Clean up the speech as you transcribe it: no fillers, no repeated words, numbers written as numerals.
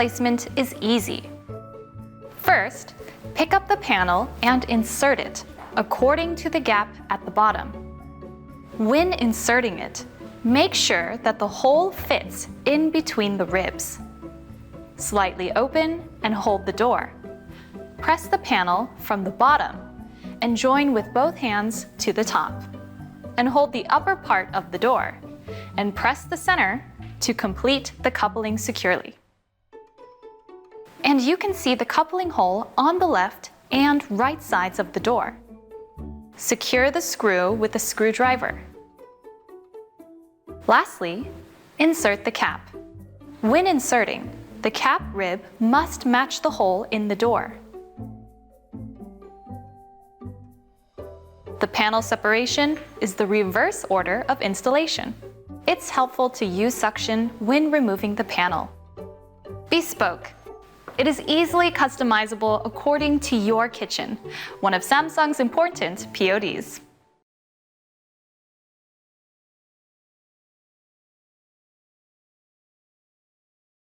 placement is easy. First, pick up the panel and insert it according to the gap at the bottom. When inserting it, make sure that the hole fits in between the ribs. Slightly open and hold the door. Press the panel from the bottom and join with both hands to the top. And hold the upper part of the door and press the center to complete the coupling securely. And you can see the coupling hole on the left and right sides of the door. Secure the screw with a screwdriver. Lastly, insert the cap. When inserting, the cap rib must match the hole in the door. The panel separation is the reverse order of installation. It's helpful to use suction when removing the panel. Bespoke. It is easily customizable according to your kitchen, one of Samsung's important PODs.